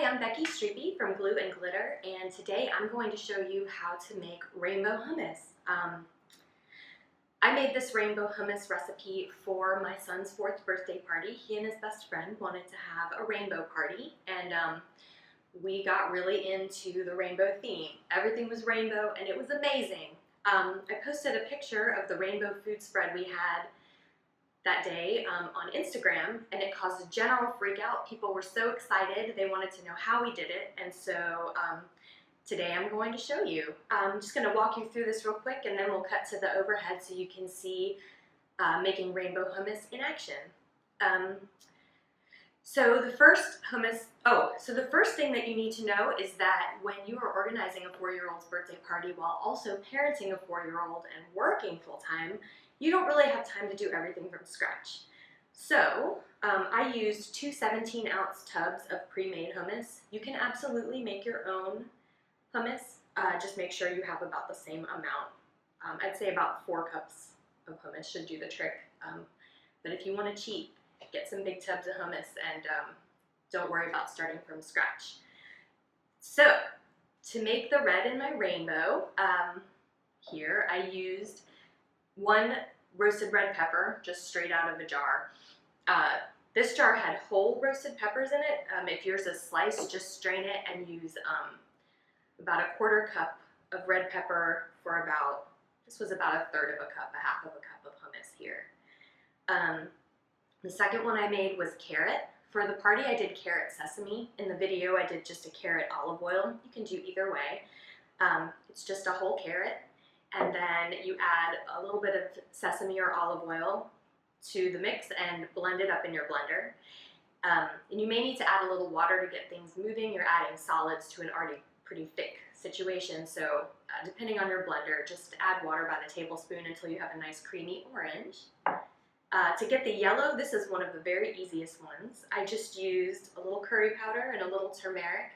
Hi, I'm Becky Streepy from Glue and Glitter, and today I'm going to show you how to make rainbow hummus. I made this rainbow hummus recipe for my son's 4th birthday party. He and his best friend wanted to have a rainbow party, and we got really into the rainbow theme. Everything was rainbow, and it was amazing. I posted a picture of the rainbow food spread we had that day on Instagram, and it caused a general freak out. People were so excited. They wanted to know how we did it, and so today I'm going to show you. I'm just going to walk you through this real quick, and then we'll cut to the overhead so you can see making rainbow hummus in action. So the first thing that you need to know is that when you are organizing a 4-year-old's birthday party while also parenting a 4-year-old and working full-time, you don't really have time to do everything from scratch. So I used 2 17-ounce tubs of pre-made hummus. You can absolutely make your own hummus. Just make sure you have about the same amount. I'd say about 4 cups of hummus should do the trick. But if you want to cheat, get some big tubs of hummus and don't worry about starting from scratch. So to make the red in my rainbow, here I used 1 roasted red pepper, just straight out of a jar. This jar had whole roasted peppers in it. If yours is sliced, just strain it and use about 1/4 cup of red pepper for this was about 1/3 of a cup, 1/2 of a cup of hummus here. The second one I made was carrot. For the party I did carrot sesame. In the video I did just a carrot olive oil. You can do either way. It's just a whole carrot. And then you add a little bit of sesame or olive oil to the mix and blend it up in your blender. And you may need to add a little water to get things moving. You're adding solids to an already pretty thick situation, so depending on your blender, just add water by the tablespoon until you have a nice creamy orange. To get the yellow, this is one of the very easiest ones. I just used a little curry powder and a little turmeric,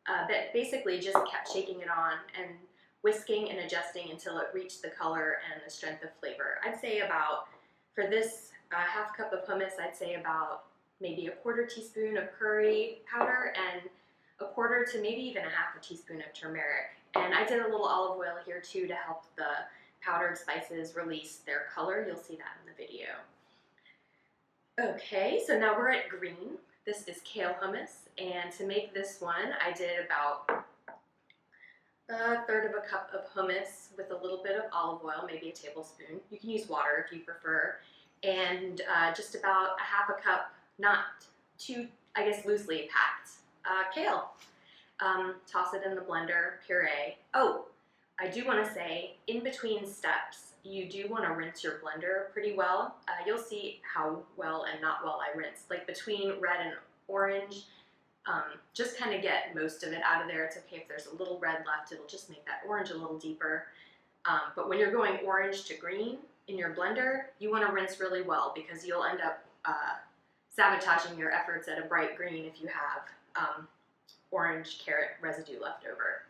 but basically just kept shaking it on and whisking and adjusting until it reached the color and the strength of flavor. I'd say about, for this 1/2 cup of hummus, I'd say about maybe 1/4 teaspoon of curry powder and 1/4 to maybe even 1/2 teaspoon of turmeric. And I did a little olive oil here too to help the powdered spices release their color. You'll see that in the video. Okay, so now we're at green. This is kale hummus, and to make this one, I did about 1/3 of a cup of hummus with a little bit of olive oil, maybe a tablespoon. You can use water if you prefer. And just about 1/2 cup, not too, I guess, loosely packed kale. Toss it in the blender, puree. Oh, I do want to say, in between steps, you do want to rinse your blender pretty well. You'll see how well and not well I rinsed. Like between red and orange, just kind of get most of it out of there. It's okay if there's a little red left, it'll just make that orange a little deeper. But when you're going orange to green in your blender, you want to rinse really well because you'll end up sabotaging your efforts at a bright green if you have orange carrot residue left over.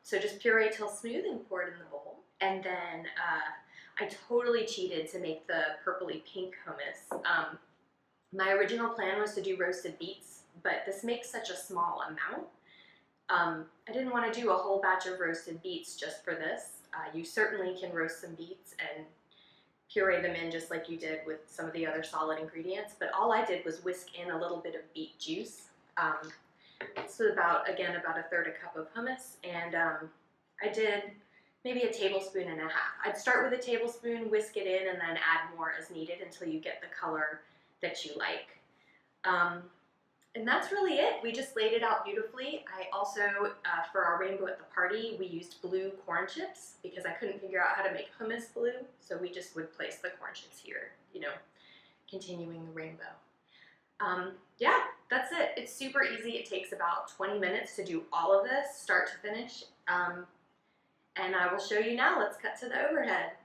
So just puree till smooth and pour it in the bowl. And then I totally cheated to make the purpley pink hummus. My original plan was to do roasted beets, but this makes such a small amount. I didn't want to do a whole batch of roasted beets just for this. You certainly can roast some beets and puree them in just like you did with some of the other solid ingredients, but all I did was whisk in a little bit of beet juice. So about 1/3 a cup of hummus, and I did maybe 1.5 tablespoons. I'd start with a tablespoon, whisk it in, and then add more as needed until you get the color that you like. And that's really it. We just laid it out beautifully. I also, for our rainbow at the party, we used blue corn chips because I couldn't figure out how to make hummus blue, so we just would place the corn chips here, you know, continuing the rainbow. Yeah, that's it. It's super easy. It takes about 20 minutes to do all of this, start to finish. And I will show you now. Let's cut to the overhead.